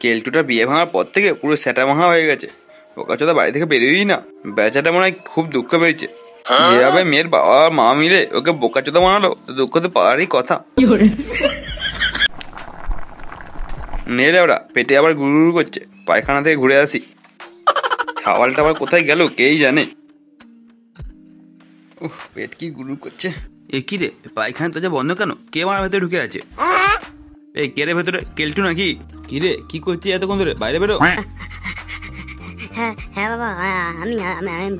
কেলটুটা বিয়ে ভাঙার পর থেকে পুরো সেটা ভাঙা হয়ে গেছে। বোকাচোদা বাড়ি থেকে বেরোই না। বেচাটা মনে হয় খুব দুঃখ পেয়েছে। যেভাবে মেয়ের বাবা আর মা মিলে ওকে বোকাচোদা বানালো, দুঃখ তো পাওয়ারই কথা। নেলে ওরা পেটে আবার গুড়গুড় করছে, পায়খানা থেকে ঘুরে আসি। খাওয়ালটা আবার কোথায় গেল কেই জানে। পেট কি গুড়গুড় করছে। এ কি রে, পায়খানা তো যা বন্ধ কেন? কে আমার ভেতরে ঢুকে আছে? এই কে রে ভেতরে? কেলটু নাকি? কি রে, কি করছিস এতক্ষণ ধরে? বাইরে বেরো। হ্যাঁ বাবা, আমি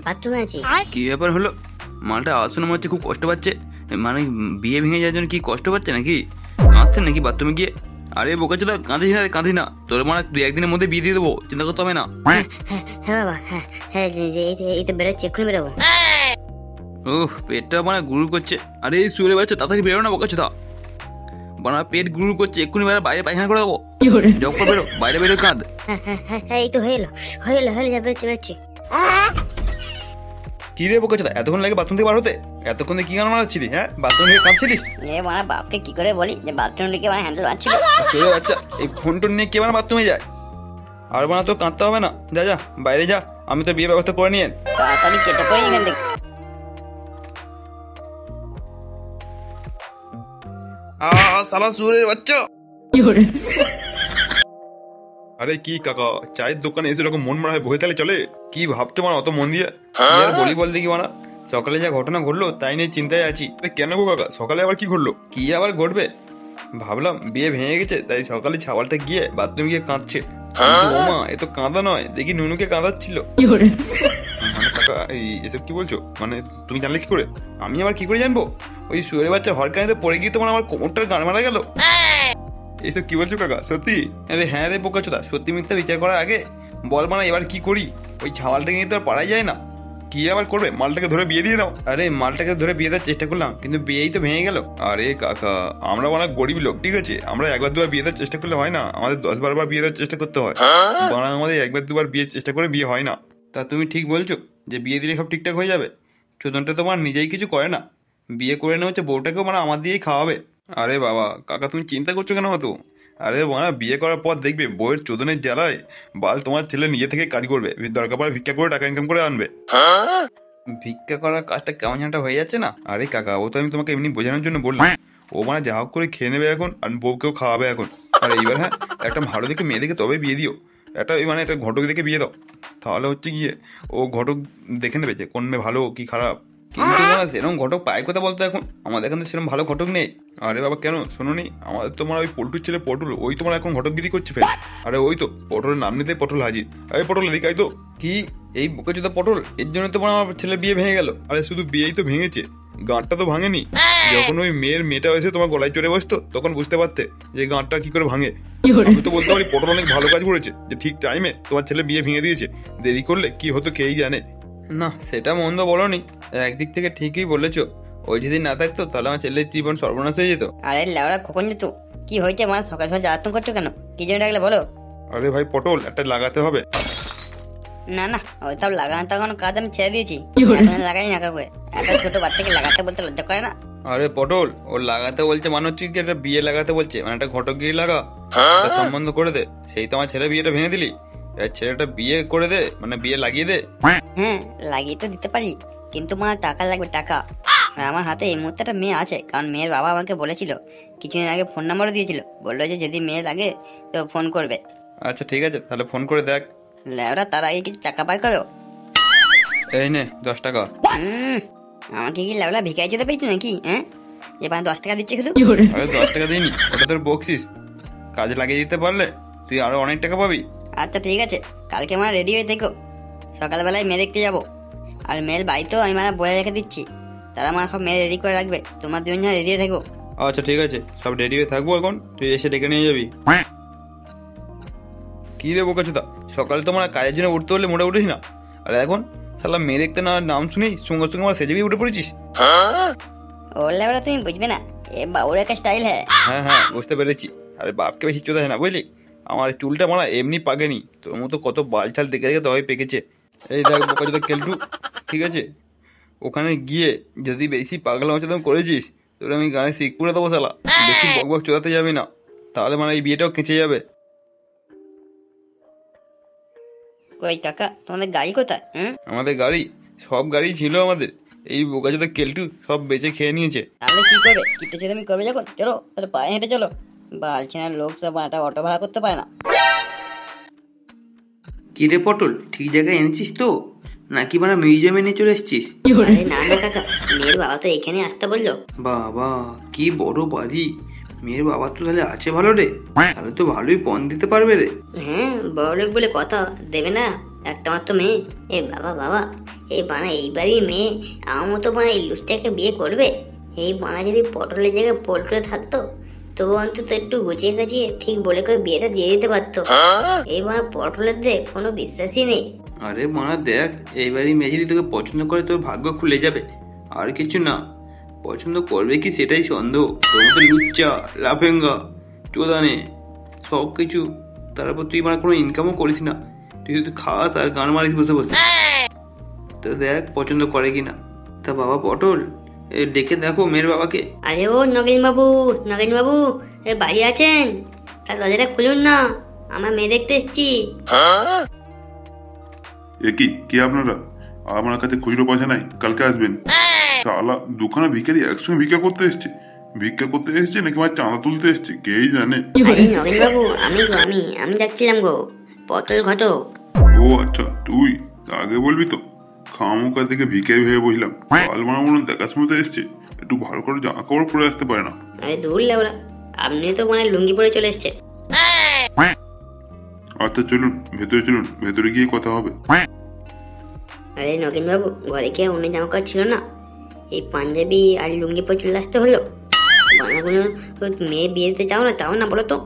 বাথরুমে আছি। কি ব্যাপার হলো? মালটা আওয়াজ শুনে মনে হচ্ছে খুব কষ্ট পাচ্ছে। মানে বিয়ে ভেঙে যাওয়ার জন্য কি কষ্ট পাচ্ছে নাকি? কাঁদছে নাকি বাথরুমে গিয়ে? আরে বোকাচোদা, কাঁদিস না রে, কাঁদিস না। তোর মানে 2-1 দিনের মধ্যে বিয়ে দিয়ে দেবো, চিন্তা করতে হবে না। হ্যাঁ বাবা, হ্যাঁ এই তো বেরোচ্ছি, এক্ষুনি বেরোবো। পেটটা মানে গুড় করছে। আরে এই শুয়ে বাচ্চা, তাড়াতাড়ি বেরো না বোকাচোদা। বানা পেট গুড় করছে, এক্ষুনি বাইরে পায়খানা করে দেবো। জব করে বেরো, বাইরে বেরো, কাঁদ। হ্যাঁ এই তো হয়ে যাবে, বেরোচ্ছি। কি রে বোকাচোদা, এতক্ষণ লাগে বাথরুম থেকে বার হতে? এতক্ষণ কি গান মারাচ্ছিলি? হ্যাঁ, বাথরুম থেকে কাঁদছিলিস? মানে বাপকে কি করে বলি যে বাথরুম থেকে মানে হ্যান্ডেল মারছিল। শুয়ে বাচ্চা, এই ফোন টোন নিয়ে কে মানে বাথরুমে যায়? আর বানা তো কাঁদতে হবে না, যা যা বাইরে যা, আমি তো বিয়ে ব্যবস্থা করে নিয়ে। তাড়াতাড়ি কেটে পড়ি এখান থেকে। সালা সুরের বাচ্চা। আরে কি কাকা, চায়ের দোকানে এসে এরকম মন মারা হয় বসে তাহলে চলে? কি ভাবছো মানে অত মন দিয়ে? আর বলি বল দেখি মানা, সকালে যা ঘটনা ঘটলো তাই নিয়ে চিন্তায় আছি। কেন গো কাকা, সকালে আবার কি ঘটলো? কি আবার ঘটবে? ভাবলাম বিয়ে ভেঙে গেছে, তাই সকালে ছাওয়ালটা গিয়ে বাথরুমে গিয়ে কাঁদছে। ওমা, এ তো কাঁদা নয়, দেখি নুনুকে কাঁদাচ্ছিল। মানে কাকা, এসব কি বলছো? মানে তুমি জানলে কি করে? আমি আবার কি করে জানবো? ওই শুয়োরের বাচ্চা হরকানিতে পড়ে গিয়ে তোমার আমার কোমরটার গান মারা গেল। এইসব কি বলছো কাকা, সত্যি? আরে হ্যাঁ রে বোকাচোদা, সত্যি মিথ্যা বিচার করার আগে বল মানা এবার কি করি? ওই ছাওয়ালটাকে নিয়ে তো আর পারা যায় না। কি আবার করবে? মালটাকে ধরে বিয়ে দিয়ে দাও। আরে মালটাকে ধরে বিয়ে দেওয়ার চেষ্টা করলাম, কিন্তু বিয়েই তো ভেঙে গেল। আরে কাকা, আমরা অনেক গরিব লোক, ঠিক আছে? আমরা 1-2 বার বিয়ে দেওয়ার চেষ্টা করলে হয় না, আমাদের 10-12 বার বিয়ে দেওয়ার চেষ্টা করতে হয়। বানা আমাদের 1-2 বার বিয়ের চেষ্টা করে বিয়ে হয় না। তা তুমি ঠিক বলছো যে বিয়ে দিলে সব ঠিকঠাক হয়ে যাবে? চোদনটা তোমার নিজেই কিছু করে না, বিয়ে করে নেওয়া হচ্ছে বউটাকেও মানে আমার দিয়েই খাওয়াবে। আরে বাবা কাকা, তুমি চিন্তা করছো কেন অত? আরে বানা, বিয়ে করার পর দেখবে বউয়ের চোদনের জ্বালায় বাল তোমার ছেলে নিজে থেকে কাজ করবে, দরকার পড়ে ভিক্ষা করে টাকা ইনকাম করে আনবে। ভিক্ষা করার কাজটা কেমন যেনটা হয়ে যাচ্ছে না? আরে কাকা, ও তো আমি তোমাকে এমনি বোঝানোর জন্য বললাম। ও মানে যা হোক করে খেয়ে নেবে এখন, আর বউকেও খাওয়াবে এখন। আর এইবার হ্যাঁ, একটা ভালো দেখে মেয়ে দেখে তবে বিয়ে দিও। মানে একটা ঘটক দেখে বিয়ে দাও, তাহলে হচ্ছে গিয়ে ও ঘটক দেখে নেবে যে কোন মেয়ে ভালো কি খারাপ। কিন্তু সেরকম ঘটক পায় কোথা বলতো এখন? আমাদের এখানে সেরকম ভালো ঘটক নেই। আরে বাবা কেন শোনোনি? আমাদের তোমার ওই পল্টুর ছেলে পটল, ওই তোমার এখন ঘটকগিরি করছে ফের। আরে ওই তো পটলের নাম নিতে পটল হাজির। এই পটল এদিকে আয় তো। কি এই বোকাচোদা পটল, এর জন্য তোমার আমার ছেলে বিয়ে ভেঙে গেল? আরে শুধু বিয়েই তো ভেঙেছে, গাঁটটা তো ভাঙেনি। যখন ওই মেয়েটা এসে তোমার গলায় চড়ে বসতো তখন বুঝতে পারতে যে গাঁটটা কি করে ভাঙে। আমি তো বলতে পারি পটল অনেক ভালো কাজ করেছে, যে ঠিক টাইমে তোমার ছেলে বিয়ে ভেঙে দিয়েছে। দেরি করলে কি হতো কেই জানে। না সেটা মন্দ বলনি, একদিক থেকে ঠিকই বলেছো। ওই যদি না থাকতো তাহলে আমার ছেলের জীবন সর্বনাশ হয়ে যেত। আরে লেওড়া খোকন যেত, কি হয়েছে? মা সকাল সকাল জ্বালাতন করছো কেন? কি জন্য ডাকলে বলো? আরে ভাই পটল, একটা লাগাতে হবে। না ওইসব লাগানো কোনো কাজ আমি ছেড়ে দিয়েছি, লাগাই না কাউকে। একটা ছোট বাচ্চাকে লাগাতে বলতে লজ্জা করে না? আরে পটল, ও লাগাতে বলছে মানে হচ্ছে কি একটা বিয়ে লাগাতে বলছে, মানে একটা ঘটকগিরি লাগা, সম্বন্ধ করে দে। সেই তো আমার ছেলে বিয়েটা ভেঙে দিলি, ছেলেটা বিয়ে করে দে, মানে বিয়ে লাগিয়ে দে। হ্যাঁ লাগিয়ে তো দিতে পারি, কিন্তু মা টাকা লাগবে, টাকা। আর আমার হাতে এই মুহূর্তে একটা মেয়ে আছে, কারণ মেয়ের বাবা আমাকে বলেছিল, কিছুদিন আগে ফোন নাম্বারও দিয়েছিল, বললো যে যদি মেয়ে লাগে তো ফোন করবে। আচ্ছা ঠিক আছে, তাহলে ফোন করে দেখ। লেওরা তার আগে কিছু টাকা পাই করো। এই নে 10 টাকা। আমাকে কি লেওলা ভিকাই যেতে পেয়েছো নাকি? হ্যাঁ, যে 10 টাকা দিচ্ছে শুধু? আরে 10 টাকা দিইনি, ওটা তোর বকশিস। কাজে লাগিয়ে দিতে পারলে তুই আরো অনেক টাকা পাবি। আচ্ছা ঠিক আছে, কালকে আমার রেডি হয়ে থেকো, সকালবেলায় মেয়ে দেখতে যাবো। আর মেয়ের বাড়িতেও আমি মানে বলে রেখে দিচ্ছি, তারা আমার সব মেয়ে রেডি করে রাখবে, তোমার 2 জন রেডি হয়ে থেকো। আচ্ছা ঠিক আছে, সব রেডি হয়ে থাকবো, এখন তুই এসে ডেকে নিয়ে যাবি। কি রে বোকাচোদা, সকালে তোমার কাজের জন্য উঠতে হলে মোটে উঠিস না, আর এখন শালা মেয়ে দেখতে না নাম শুনেই সঙ্গে সঙ্গে আমার সেজে উঠে পড়েছিস। ওলে ওরা তুমি বুঝবে না, এ বাউর একটা স্টাইল। হ্যাঁ বুঝতে পেরেছি। আরে বাপকে বেশি চোদা হয় না বুঝলি? আমার চুলটা মারা এমনি পাকেনি, তোর মতো কত বালছাল দেখে দেখে তবে পেকেছে। এই দেখ বোকাচোদা কেলটু, ঠিক আছে? ওখানে গিয়ে যদি বেশি পাগলা মতো করেছিস, তোর আমি গানে শিখ পুরে দেবো শালা। বেশি বক বক চোদাতে যাবি না, তাহলে মানে এই বিয়েটাও কেঁচে যাবে। কই কাকা, তোমাদের গাড়ি কোথায়? আমাদের গাড়ি, সব গাড়ি ছিল আমাদের, এই বোকাচোদা কেলটু সব বেচে খেয়ে নিয়েছে। তাহলে কি করবে? কিটে যদি আমি করবে যখন, চলো তাহলে পায়ে হেঁটে চলো। বালছেনার লোক সব একটা অটো ভাড়া করতে পারে না। কি রে পটল, ঠিক জায়গায় এনেছিস তো, নাকি মানে মিউজিয়ামে নিয়ে চলে এসেছিস? আরে না না কাকা, মেয়ের বাবা তো এখানে আসতে বললো। বাবা কি বড় বাড়ি, মেয়ের বাবা তো তাহলে আছে ভালো রে, তাহলে তো ভালোই পণ দিতে পারবে রে। হ্যাঁ, বড় লোক বলে কথা, দেবে না? একটা মাত্র মেয়ে। এ বাবা বাবা, এই বানা এই বাড়ির মেয়ে আমার মতো বানা এই লুচ্চাকে বিয়ে করবে? এই বানা যদি পটলের জায়গায় পোল্ট্রে থাকতো, তবু অন্তত একটু গুছিয়ে গাছিয়ে ঠিক বলে করে বিয়েটা দিয়ে দিতে পারতো। এই বানা পটলের দেখ কোনো বিশ্বাসই নেই। আরে মানা দেখ, এইবারই মেয়ে যদি তোকে পছন্দ করে তোর ভাগ্য খুলে যাবে, আর কিছু না। পছন্দ করবে কি সেটাই সন্দেহ। তোর মতো লুচ্চা, লাফেঙ্গা, চোদানে সব কিছু, তারপর তুই মানে কোনো ইনকামও করিস না, তুই শুধু খাস আর গান মারিস বসে বসে। তো দেখ পছন্দ করে কিনা। তা বাবা পটল, ডেকে দেখো মেয়ের বাবাকে। আরে ও নগেন বাবু, নগেন বাবু, এ বাড়ি আছেন? তার দরজাটা খুলুন না, আমার মেয়ে দেখতে এসছি। এ কি কে আপনারা? আমার কাছে খুচরো পয়সা নাই, কালকে আসবেন। শালা দুখানা ভিখারি একসঙ্গে ভিক্ষা করতে এসছে। ভিক্ষা করতে এসছে নাকি আমার চাঁদা তুলতে এসছে কেই জানে। আরে নগেন বাবু, আমি গো, আমি যাচ্ছিলাম গো, পটল ঘটক। ও আচ্ছা তুই, তা আগে বলবি তো। খামোকা থেকে ভিখারি ভেবে বসলাম, কাল মারা মনে দেখাশোনাতে এসছে, একটু ভালো করে জামা কাপড় পরে আসতে পারে না। আরে দূর লেওরা, আপনি তো মানে লুঙ্গি পরে চলে এসছেন। আচ্ছা চলুন ভেতরে, চলুন ভেতরে গিয়ে কথা হবে। আরে নগেন বাবু, ঘরে কি অন্য জামা কাপড় ছিল না? এই পাঞ্জাবি আর লুঙ্গি পরে চলে আসতে হলো? বানাগুলো মেয়ে বিয়ে দিতে চাও না বলো তো?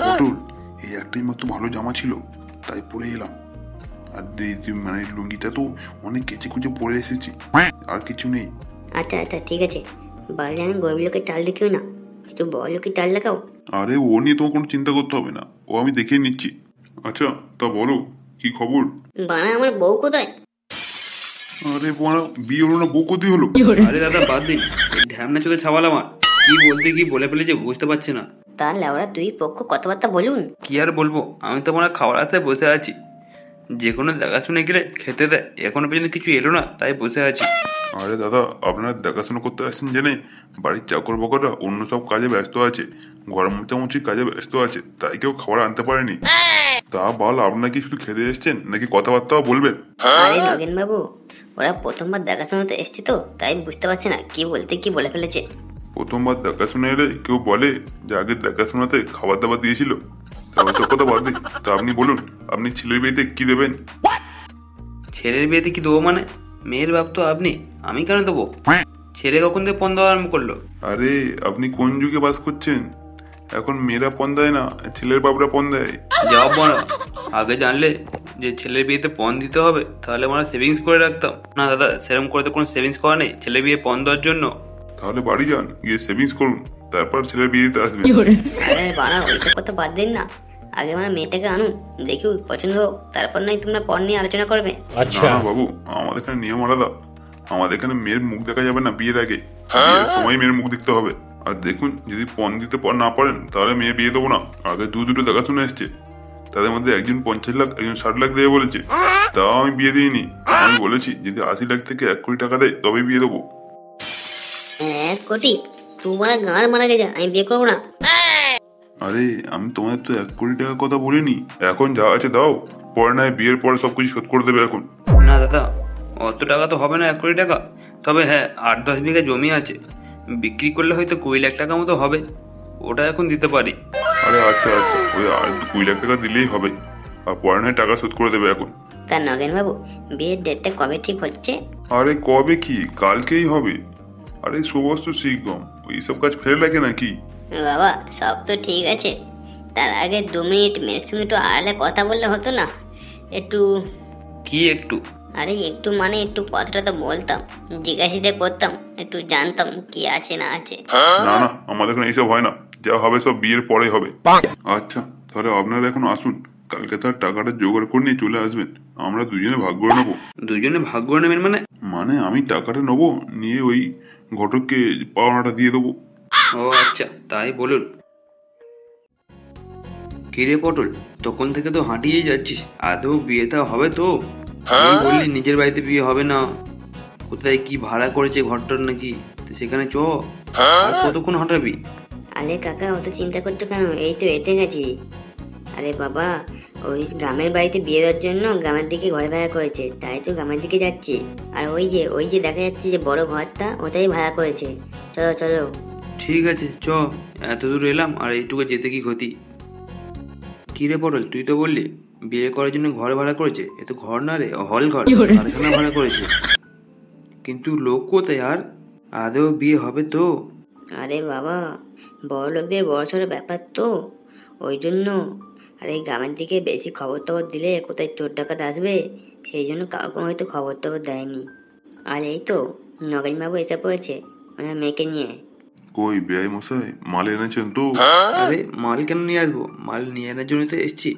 পটল, এই একটাই মাত্র ভালো জামা ছিল, তাই পরে এলাম। আর মানে লুঙ্গিটা তো অনেক কেচে কুচে পরে এসেছি, আর কিছু নেই। আচ্ছা আচ্ছা ঠিক আছে, বাড়ি জানেন গরিব লোকের টাল দেখিও না, একটু বড় লোকের টাল লাগাও। আরে ও নিয়ে তোমার কোনো চিন্তা করতে হবে না, ও আমি দেখে নিচ্ছি। আচ্ছা তা বলো কি খবর? বানা আমার বউ কোথায়? আরে বোনা, বিয়ে হলো না বউ কোথায় হলো? আরে দাদা বাদ দিন, ঢ্যামনা চোখে ছাওয়াল আমার, কি বলতে কি বলে ফেলেছে বুঝতে পারছে না। তাহলে ওরা দুই পক্ষ কথাবার্তা বলুন। কি আর বলবো, আমি তো মনে খাওয়ার আশায় বসে আছি, যে কোনো দেখাশুনে গেলে খেতে দেয়, এখনো পর্যন্ত কিছু এলো না, তাই বসে আছি। আরে দাদা, আপনারা দেখাশোনা করতে আসছেন জেনে বাড়ির চাকর বাকররা অন্য সব কাজে ব্যস্ত আছে, ঘর মোছামুছির কাজে ব্যস্ত আছে, তাই কেউ খাবার আনতে পারেনি। তা বল, আপনারা কি শুধু খেতে এসছেন নাকি কথাবার্তাও বলবেন? আরে নগেন বাবু, ওরা প্রথমবার দেখাশোনাতে এসছে তো, তাই বুঝতে পারছে না কি বলতে কি বলে ফেলেছে। প্রথমবার দেখাশোনা এলে কেউ বলে যে আগের দেখাশোনাতে খাবার দাবার দিয়েছিল? তা ওইসব কথা বাদ দিন, তা আপনি বলুন আপনি ছেলের বিয়েতে কি দেবেন? ছেলের বিয়েতে কি দেবো মানে? মেয়ের বাপ তো আপনি, আমি কেন দেবো? ছেলে কখন থেকে পণ দেওয়া আরম্ভ করলো? আরে আপনি কোন যুগে বাস করছেন? এখন মেয়েরা পণ দেয় না, ছেলের বাপরা পণ দেয়। যাও বড়া, আগে জানলে যে ছেলের বিয়েতে পণ দিতে হবে তাহলে আমরা সেভিংস করে রাখতাম। না দাদা, সেরকম করে তো কোনো সেভিংস করা নেই ছেলে বিয়ে পণ দেওয়ার জন্য। তাহলে বাড়ি যান, গিয়ে সেভিংস করুন, তারপর ছেলের বিয়ে দিতে আসবেন। আরে বাড়া, ওইসব কথা বাদ দিন না, আগে মানে মেয়েটাকে আনুন, দেখি পছন্দ হোক, তারপর নয় তোমরা পর নিয়ে আলোচনা করবে। না না বাবু, আমাদের এখানে নিয়ম আলাদা। আমাদের এখানে মেয়ের মুখ দেখা যাবে না বিয়ের আগে, বিয়ের সময় মেয়ের মুখ দেখতে হবে। আর দেখুন, যদি পণ দিতে না পারেন তাহলে মেয়ে বিয়ে দেবো না। আগে দুটো দেখাশোনা এসছে, তাদের মধ্যে একজন 50 লাখ, একজন 60 লাখ দেবে বলেছে, তাও আমি বিয়ে দিইনি। আমি বলেছি যদি 80 লাখ থেকে 1 কোটি টাকা দেয় তবে বিয়ে দেবো। 1 কোটি? তুই মানে গাঁড় মারা গেছে, আমি বিয়ে করবো না। আরে আমি তোমাদের তো 1 কোটি টাকার কথা বলিনি, এখন যা আছে দাও, পরে নয় বিয়ের পরে সবকিছু শোধ করে দেবে এখন। না দাদা, অত টাকা তো হবে না 1 কোটি টাকা। তবে হ্যাঁ, 8-10 বিঘা জমি আছে, বিক্রি করলে হয়তো 20 লাখ টাকা মতো হবে, ওটা এখন দিতে পারি। আরে আচ্ছা আচ্ছা, ওই 20 লাখ টাকা দিলেই হবে, আর পরে নয় টাকা শোধ করে দেবে এখন। তা নগেন বাবু, বিয়ের ডেটটা কবে ঠিক হচ্ছে? আরে কবে কি, কালকেই হবে। আরে সুবস্তু শিখগম, এইসব কাজ ফেলে রাখে নাকি? বাবা সব তো ঠিক আছে, তার আগে 2 মিনিট মেয়ের সঙ্গে একটু আড়ালে কথা বললে হতো না? একটু কি একটু? আরে একটু মানে একটু কথাটা তো বলতাম, জিজ্ঞাসা করতাম, একটু জানতাম কি আছে না আছে। না না, আমাদের এখানে এইসব হয় না, যা হবে সব বিয়ের পরে হবে। আচ্ছা তাহলে আপনারা এখন আসুন, কালকে তার টাকাটা জোগাড় করে নিয়ে চলে আসবেন, আমরা দুজনে ভাগ করে নেবো। দুজনে ভাগ করে নেবেন মানে? মানে আমি টাকাটা নেবো, নিয়ে ওই ঘটককে পাওনাটা দিয়ে দেবো। ও আচ্ছা, তাই বলুন। কিরে পটল, তখন থেকে তো হাঁটিয়েই যাচ্ছিস, আদৌ বিয়েটা হবে তো? তুই বললি নিজের বাড়িতে বিয়ে হবে না, কোথায় কি ভাড়া করেছে ঘরটার নাকি, তো সেখানে চ। আর কতক্ষণ হাঁটাবি? আরে কাকা অত চিন্তা করছো কেন, এই তো এতে গেছি। আরে বাবা, ওই গ্রামের বাড়িতে বিয়ে দেওয়ার জন্য গ্রামের দিকে ঘর ভাড়া করেছে, তাই তো গ্রামের দিকে যাচ্ছি। আর ওই যে দেখা যাচ্ছে যে বড় ঘরটা, ওটাই ভাড়া করেছে। চলো চলো। ঠিক আছে চ, এত দূর এলাম আর এইটুকু যেতে কি ক্ষতি। কিরে পটল, তুই তো বললি বিয়ে করার জন্য ঘর ভাড়া করেছে, এ তো ঘর না রে, হল ঘর, কারখানা ভাড়া করেছে। কিন্তু লোক কোথায় আর? আদৌ বিয়ে হবে তো? আরে বাবা, বড় লোকদের বড় সড়ো ব্যাপার তো, ওই জন্য। আর এই গ্রামের দিকে বেশি খবর টবর দিলে কোথায় চোর ডাকাত আসবে, সেই জন্য কাউকে হয়তো খবর টবর দেয়নি। আর এই তো নগেনবাবু এসে পড়েছে ওনার মেয়েকে নিয়ে। কই বেআই মশাই, মাল এনেছেন তো? আরে মাল কেন নিয়ে আসবো, মাল নিয়ে আনার জন্য তো এসছি।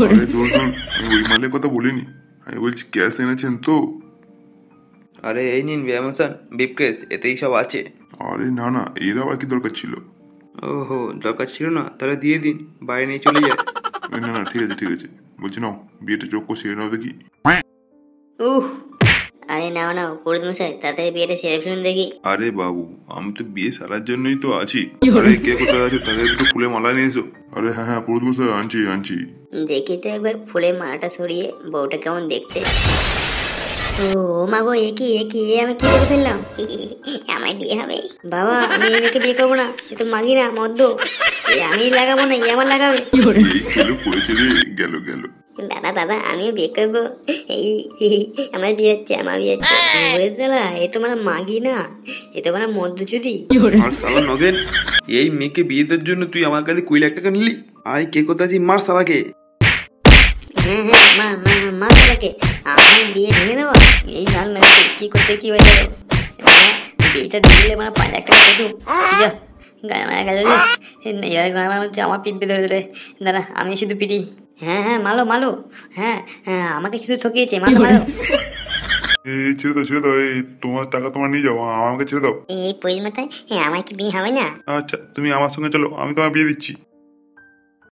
আরে দূর দূর, আমি ওই মালের কথা বলিনি, আমি বলছি ক্যাশ এনেছেন তো? আরে এই নিন ব্যায়ামসান, বিপকেস, এতেই সব আছে। আরে না না, এর আবার কি দরকার ছিল? ওহো, দরকার ছিল না, তাহলে দিয়ে দিন, বাইরে নিয়ে চলে যায়। না না, ঠিক আছে ঠিক আছে, বলছি নাও বিয়েটা যোগ্য সেরে নাও দেখি। উহ, আরে নাও নাও পুরোহিত মশাই, তাড়াতাড়ি বিয়েটা সেরে ফেলুন দেখি। আরে বাবু, আমি তো বিয়ে সারার জন্যই তো আছি। আরে কে কোথায় আছে, তাদের একটু ফুলে মালা নিয়ে এসো। আরে হ্যাঁ হ্যাঁ, পুরোহিত মশাই আনছি আনছি। দেখি তো একবার ফুলের মালাটা সরিয়ে বউটা কেমন দেখতে। ও মা গো, এ আমি কি করে ফেললাম? আমার বিয়ে হবে? বাবা, আমি এই মেয়েকে বিয়ে করবো না, এ তো মাগি না, মদ্য। আমি লাগাবো না, আমার লাগাবে। এই গেল পড়েছে রে, গেল গেল। বাবা আমিও বিয়ে করবো। আমার বিয়ে হচ্ছে, আমার বিয়ে হচ্ছে। ওরে শালা, এ তো মানে মাগি না, এ তো মানে মদ্যচুদি। আর শালা নগেন, এই মেয়েকে বিয়ে দেওয়ার জন্য তুই আমার কাছে 20 লাখ টাকা নিলি? আয় কে কোথায় আছিস, মার শালাকে। হ্যাঁ হ্যাঁ, মা শালাকে। আমার বিয়ে ভেঙে দেওয়া, এই লাল মেয়েকে কি করতে কি হয়ে যাবো? বিয়েটা দিলে মানে 5 লাখ টাকা পেতুম। যা, গায়ে মারা গেল রে। গায়ে মারা হচ্ছে, আমার পিটবে ধরে ধরে। দাঁড়া, আমি শুধু পিটি। হ্যাঁ হ্যাঁ, মালো। হ্যাঁ হ্যাঁ, আমাকে শুধু ঠকিয়েছে, মালো। এই ছেড়ে দাও, এই তোমার টাকা তোমার নিয়ে যাও, আমাকে ছেড়ে দাও। এই পরিমাতায় আমার কি বিয়ে হবে না? আচ্ছা তুমি আমার সঙ্গে চলো, আমি তোমার বিয়ে দিচ্ছি।